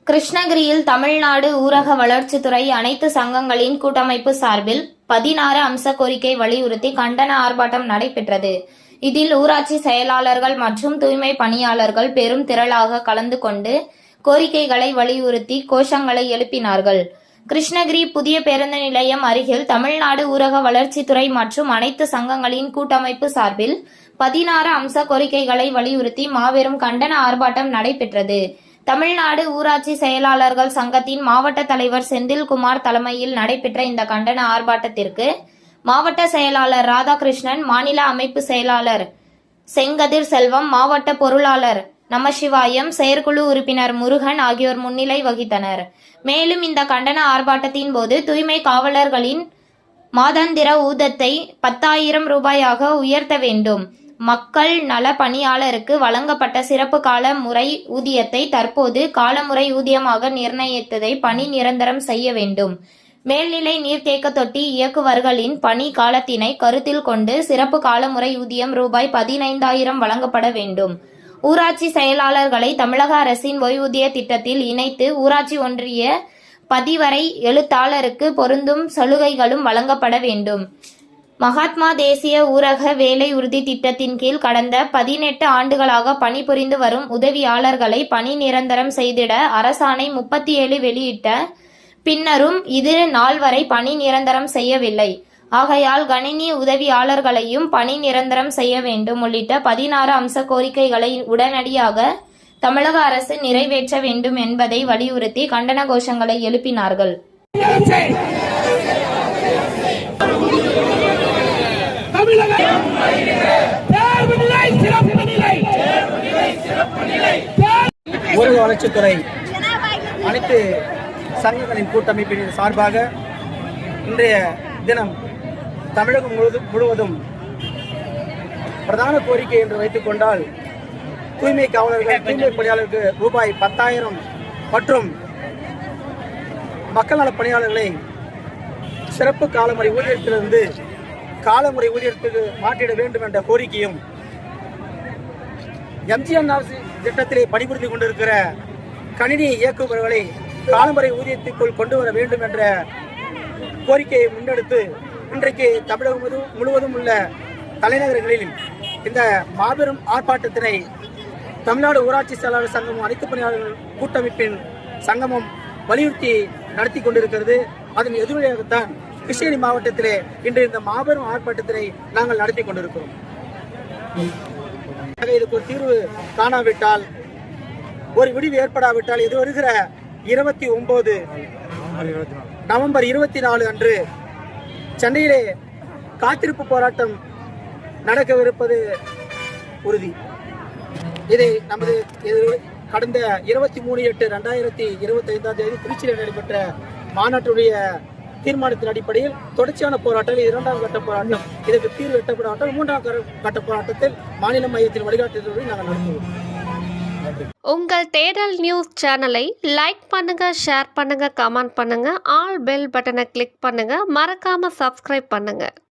கிருஷ்ணகிரியில் தமிழ்நாடு ஊரக வளர்ச்சித்துறை அனைத்து சங்கங்களின் கூட்டமைப்பு சார்பில் 16 அம்ச கோரிக்கை வலியுறுத்தி கண்டன ஆர்ப்பாட்டம் நடைபெற்றது. இதில் ஊராட்சி செயலாளர்கள் மற்றும் தூய்மை பணியாளர்கள் பெரும் திரளாக கலந்து கொண்டு கோரிக்கைகளை வலியுறுத்தி கோஷங்களை எழுப்பினார்கள். கிருஷ்ணகிரி புதிய பேருந்து நிலையம் அருகில் தமிழ்நாடு ஊரக வளர்ச்சித்துறை மற்றும் அனைத்து சங்கங்களின் கூட்டமைப்பு சார்பில் 16 அம்ச கோரிக்கைகளை வலியுறுத்தி மாபெரும் கண்டன ஆர்ப்பாட்டம் நடைபெற்றது. தமிழ்நாடு ஊராட்சி செயலாளர்கள் சங்கத்தின் மாவட்ட தலைவர் செந்தில்குமார் தலைமையில் நடைபெற்ற இந்த கண்டன ஆர்ப்பாட்டத்திற்கு மாவட்ட செயலாளர் ராதாகிருஷ்ணன், மாநில அமைப்பு செயலாளர் செங்கதிர் செல்வம், மாவட்ட பொருளாளர் நமசிவாயம், செயற்குழு உறுப்பினர் முருகன் ஆகியோர் முன்னிலை வகித்தனர். மேலும் இந்த கண்டன ஆர்ப்பாட்டத்தின் போது தூய்மை காவலர்களின் மாதாந்திர ஊதியத்தை 10,000 ரூபாயாக உயர்த்த வேண்டும், மக்கள் நல பணியாளருக்கு வழங்கப்பட்ட சிறப்பு கால முறை ஊதியத்தை தற்போது காலமுறை ஊதியமாக நிர்ணயித்ததை பணி நிரந்தரம் செய்ய வேண்டும், மேல்நிலை நீர்த்தேக்க தொட்டி இயக்குவர்களின் பணி காலத்தினை கருத்தில் கொண்டு சிறப்பு காலமுறை ஊதியம் ரூபாய் 15,000 வழங்கப்பட வேண்டும், ஊராட்சி செயலாளர்களை தமிழக அரசின் ஓய்வூதிய திட்டத்தில் இணைத்து ஊராட்சி ஒன்றிய பதிவரை எழுத்தாளருக்கு பொருந்தும் சலுகைகளும் வழங்கப்பட வேண்டும், மகாத்மா தேசிய ஊரக வேலை உறுதி திட்டத்தின் கீழ் கடந்த 18 ஆண்டுகளாக பணிபுரிந்து வரும் உதவியாளர்களை பணி நிரந்தரம் செய்திட அரசாணை 37 வெளியிட்ட பின்னரும் இது நாள் வரை பணி நிரந்தரம் செய்யவில்லை. ஆகையால் கணினி உதவியாளர்களையும் பணி நிரந்தரம் செய்ய வேண்டும் உள்ளிட்ட 16 அம்ச கோரிக்கைகளை உடனடியாக தமிழக அரசு நிறைவேற்ற வேண்டும் என்பதை வலியுறுத்தி கண்டன கோஷங்களை எழுப்பினார்கள். ஊரக வளர்ச்சித்துறை அனைத்து சங்கங்களின் கூட்டமைப்பின் சார்பாக இன்றைய தினம் தமிழகம் முழுவதும் பிரதான கோரிக்கை என்று வைத்துக் கொண்டால் தூய்மை காவலர்கள், தூய்மை பணியாளருக்கு ரூபாய் 10,000 மற்றும் மக்கள் நல பணியாளர்களை சிறப்பு காலமுறை ஊதியத்திலிருந்து காலமுறை ஊதியத்துக்கு மாற்றிட வேண்டும் என்ற கோரிக்கையும், எம்ஜிஆர் திட்டத்திலே பணிபுரிந்து கொண்டிருக்கிற கணினி இயக்குபவர்களை காலமுறை ஊதியத்திற்குள் கொண்டு வர வேண்டும் என்ற கோரிக்கையை முன்னெடுத்து இன்றைக்கு தமிழகம் முழுவதும் உள்ள தலைநகரங்களில் இந்த மாபெரும் ஆர்ப்பாட்டத்தினை தமிழ்நாடு ஊராட்சி செயலாளர் சங்கமும் அனைத்து பணியாளர்கள் கூட்டமைப்பின் சங்கமும் வலியுறுத்தி நடத்தி கொண்டிருக்கிறது. அதன் எதிரொலியாகத்தான் கிருஷ்ணகிரி மாவட்டத்திலே இன்று இந்த மாபெரும் ஆர்ப்பாட்டத்தினை நாங்கள் நடத்தி கொண்டிருக்கிறோம். இதுக்கு ஒரு தீர்வு காணாவிட்டால், ஒரு விடிவு ஏற்படாவிட்டால் இது வருகிற 29 நவம்பர் 24 அன்று சென்னையிலே காத்திருப்பு போராட்டம் நடக்கவிருப்பது உறுதி. இதை நமது கடந்த 23/8/2025 திருச்சியில் நடைபெற்ற மாநாட்டுடைய தீர்மானத்தின் அடிப்படையில் தொடர்ச்சியான போராட்டம், 2ஆம் கட்ட போராட்டம், இதற்கு தீர்வு எட்டப்படாவிட்டால் 3ஆம் கட்ட போராட்டத்தில் மாநில மையத்தின் வழிகாட்டுதல்களை நாங்கள் நடத்துவோம். உங்கள் தேடல் நியூஸ் சேனலை லைக் பண்ணுங்க, ஷேர் பண்ணுங்க, கமெண்ட் பண்ணுங்க, ஆல் பெல் பட்டனை கிளிக் பண்ணுங்க, மறக்காம சப்ஸ்கிரைப் பண்ணுங்க.